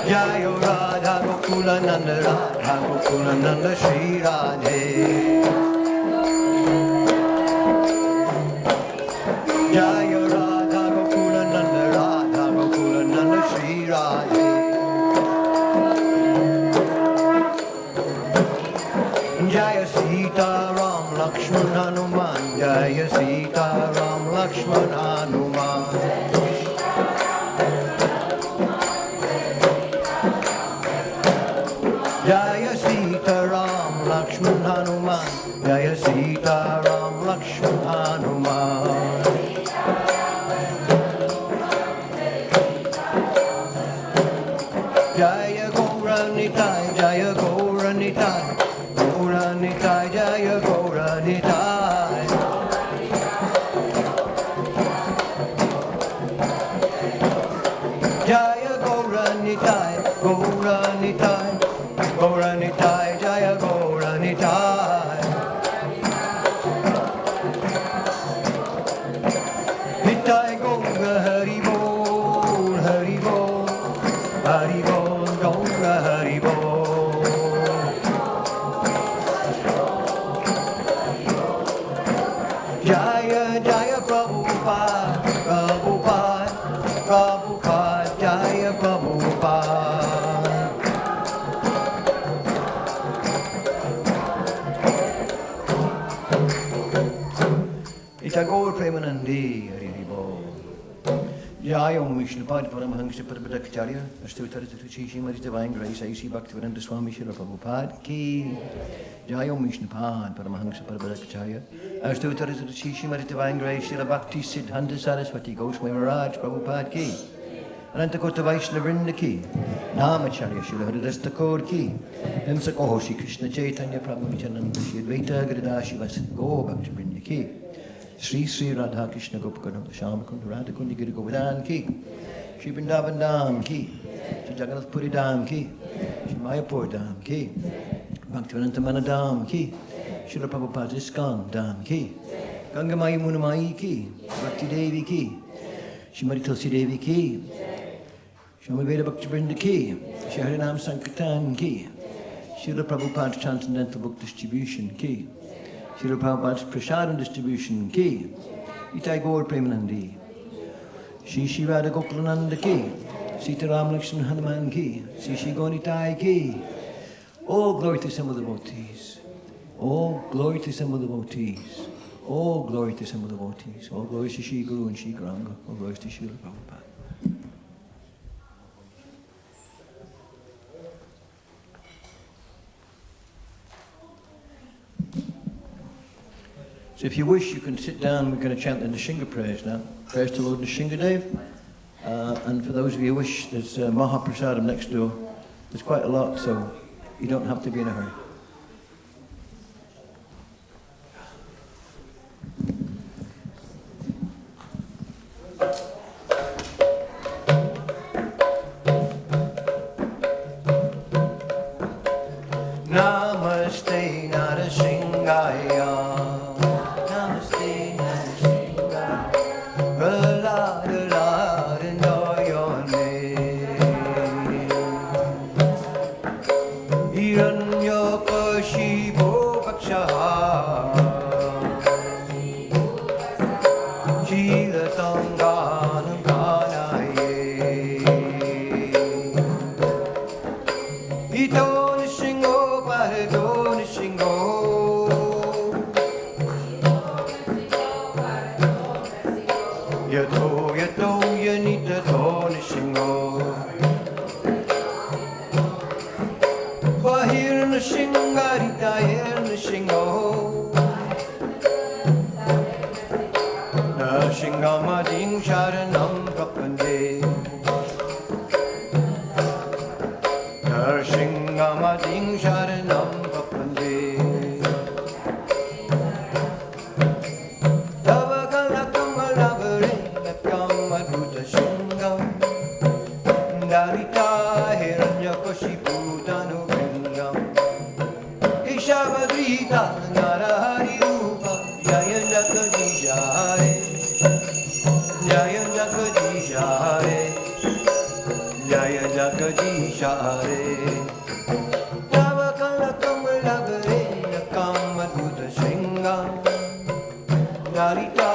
S2: Jayo Radha Gokula Nanda, Radha Gokula Nanda, Shri Radhe. Jayo Radha Gokula Nanda, Radha Gokula Nanda, Shri Radhe. Jaya Sita Ram Lakshman Hanuman, Jaya Sita Ram Lakshman Hanuman. Jaya Sita Ram Lakshman Hanuman, Jaya Sita Ram Lakshman Hanuman. Jaya Gauranitai, Jaya Gauranitai, Gauranitai, Jaya Gauranitai. Jaya Gauranitai, Gauranitai, Gauranitai, Jaya Gauranitai. Nitai Gaura Hari Bol, Hari Bol, Hari Bol, Gaura Hari Bol. Jaya Jaya Prabhupada, Prabhupada, Prabhupada, Jaya Prabhupada. Itagor Premanandi, Hari Bol. Jaya Om Vishnupad Paramahansa Parabhakacharya, Astutar Chishi Maris Divine Grace, A.C. Bhaktivedanta Swami Srila Prabhupada Ki. Jaya Om Vishnupad Paramahansa Parabhakacharya, Astutar Chishi Maris Divine Grace, Srila Bhakti Siddhanta Saraswati Goswami Maharaj Prabhupada Ki. Anantakota Vaishnavrinda Ki. Namacharya Srila Haridasta Kaur Ki. Himsako Shri Krishna Chaitanya Prabhu Nityananda Shri Advaita Giridashi Vasant Go Bhaktivinoda Ki. Sri Sri Radha Krishna Gopakanda Shama Kunda Radha Kundi Giri Govardhan Ki. Shri Vrindavan Dham Ki. Shri Jagannath Puri Dham Ki. Shri Mayapur Dham Ki. Bhaktivedanta Manor Dham Ki. Srila Prabhupada ISKCON Dham Ki. Ganga Maya Muna Mai Ki. Bhakti Devi Ki. Shrimati Tulsi Devi Ki. Shri Veda Bhakti Vrinda Ki. Shri Harinam Sankirtan Ki. Srila Prabhupada Transcendental Book Distribution Ki. Srila Prabhupada's Prasadam Distribution Ki. Itai Gaur Premanandi. Shri Shri Radha Gokulananda Ki. Sita Ram Lakshman Hanuman Ki. Shri Shri Gonitai Ki. All glory to some of the devotees. All glory to some of the devotees. All glory to some of the devotees. All glory to Shri Guru and Shri Garanga. All glory to Srila Prabhupada. So if you wish, you can sit down. We're going to chant the Nishinga prayers now. Prayers to Lord Nishingadev. And for those of you who wish, there's Mahaprasadam next door. There's quite a lot, so you don't have to be in a hurry. Namaste Narasingaya. Namaste Narasingaya. Prahlad, Lad, know your name. Shingamading Sharanam Papande Tavakala Kamalabare Kamadhuta Shingam Darita Hiranyakoshipu Danu Vingam Ishabadrita Narahari Rupa Jaya Jakadishare Jaya Jakadishare Jaya Jakadishare Tavakala Kamalabare Kamadhuta Shingam Darita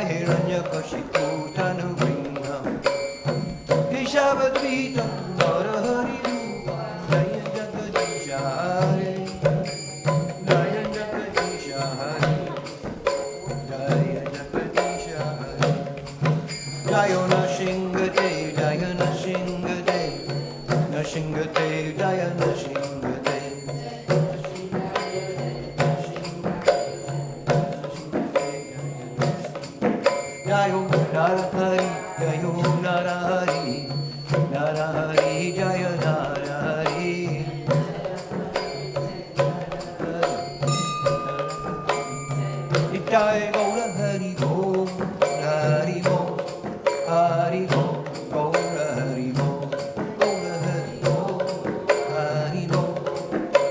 S2: Hiranyakoshipu Danu Vingam Ishabadrita Narahari Rupa Jaya Jakadishare Jaya Jakadishare Jaya Jakadishare Jaya Nashingade Jaya Nashingade Nashingade Jaya Nashingade Jayo Narahari Jayo Narahari Narahari Jaya Narahari Jaya Gaura Hari Bo Hari Bo Hari Bo Gaura Hari Bo Gaura Hari Bo Hari Bo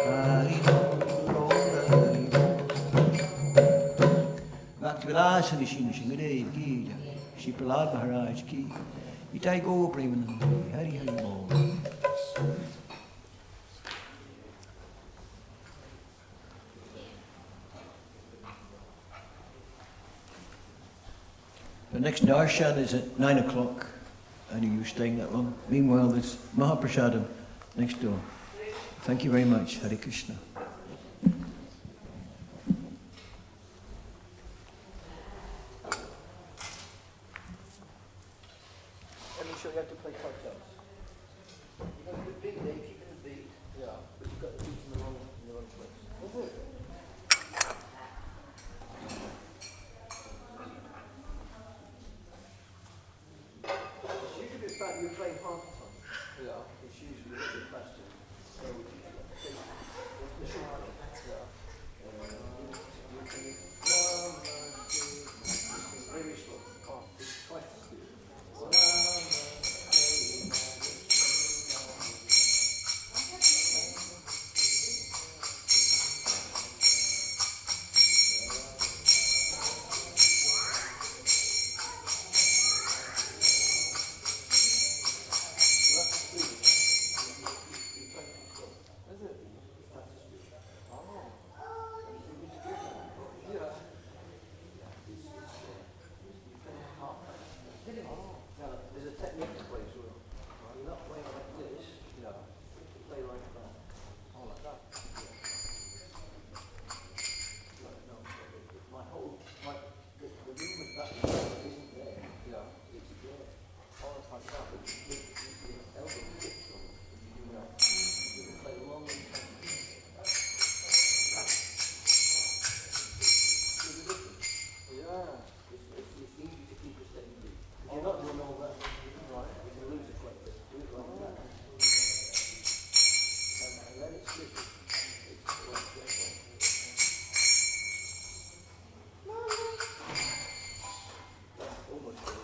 S2: Hari Bo Gaura Hari Bo Bhaktivedanta Manor ki Shri Prahlad Maharaj ki Itai Go Premanandi Hari Hari Bo. The next darshan is at 9 o'clock. I knew you were staying that long. Meanwhile, there's Mahaprasadam next door. Thank you very much. Hare Krishna. Let me show you how to play cartels. You got the beat, Dave. Keep the beat. Yeah, but you've got the beat in the wrong place. Is it? Usually it's bad you play half the time. Yeah. It's usually a little bit faster. So the short very slow. It's twice as good. There's a technique to play as well. You're not playing like this, you play like that. Oh, like that. No, my whole, the movement that isn't there. Yeah, it's there. Oh, it's like that, but the elbow kicks on. You can play long and yeah, it's easy to keep a steady beat. If you're not doing all that, right, you can lose it quite quick. Do it like that. And then it's tricky. It's like this one. Almost there.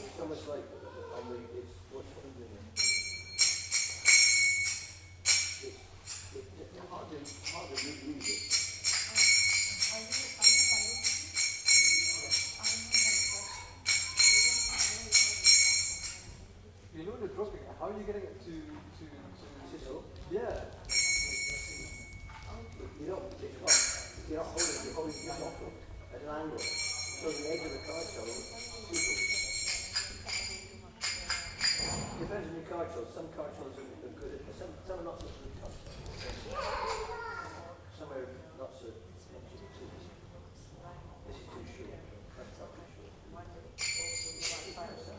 S2: It's almost like on the, it's what's on the, it's hard to read it.
S3: You know when you're dropping it, how are you getting it to
S2: Sizzle?
S3: yeah.
S2: You don't, you're not holding it, you're holding it off at an angle. So the edge of the card show is super. Depends on your card shows. Some card shows are good at some are not so good card shows. Some are not so This is too short. That's not too short.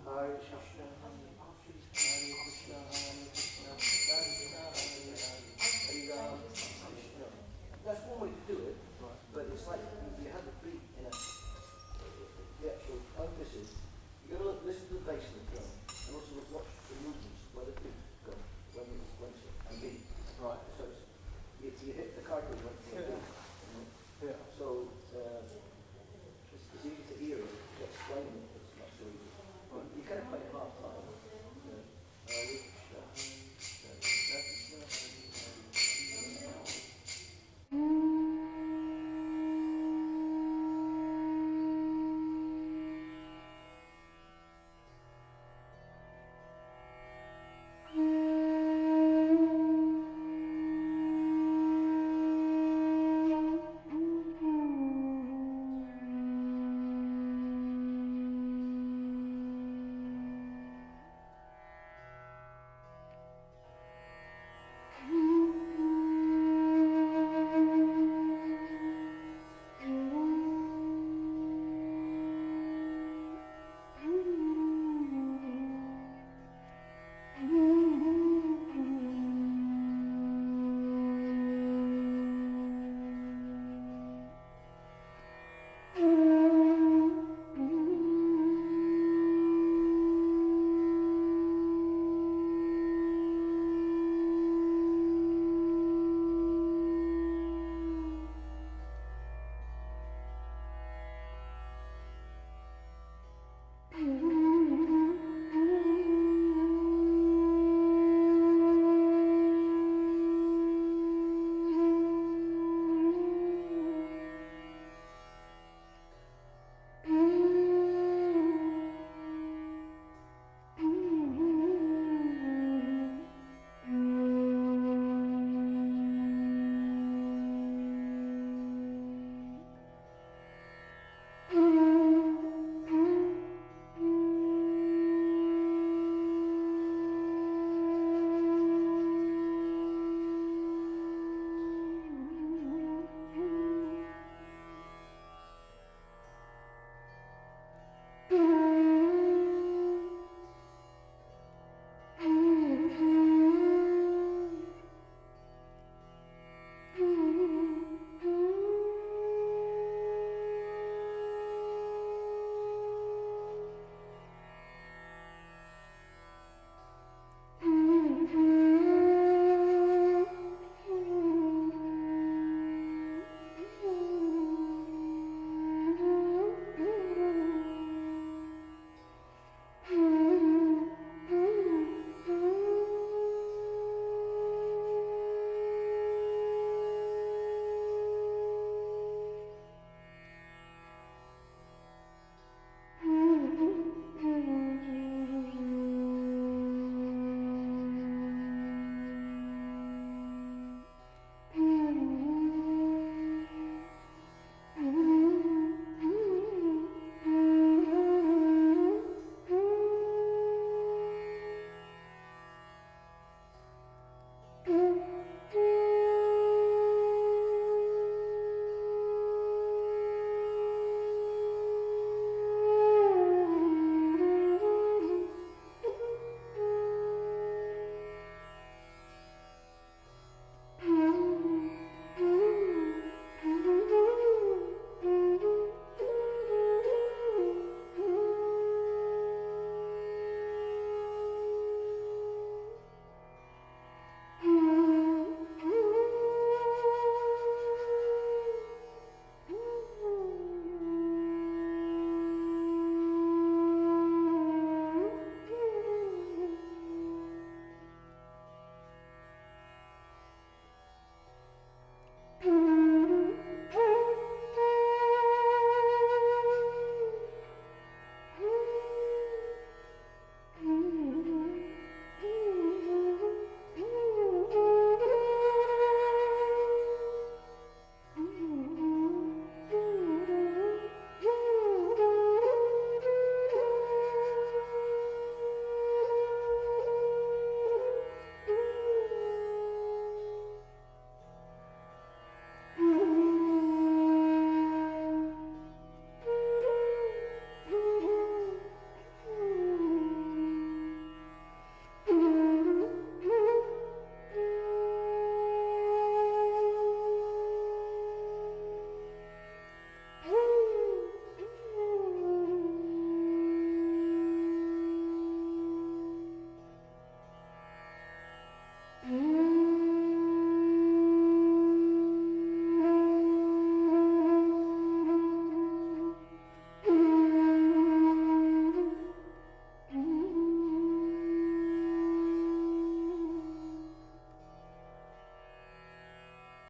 S2: Hare Krishna, Hare Krishna, Hare Krishna, Krishna Krishna, Hare Ram, Krishna. That's one way to do it, but it's like you have the beat in the actual emphasis. You've got to listen to the bass of the drum and also watch the movements where the feet go when it's a beat.
S3: Right.
S2: So you hit the cartridge when it's a beat.
S3: Yeah.
S2: So it's easy to hear it, to explain it, it's not so easy. But you kind of play it half time.
S4: Mm-hmm.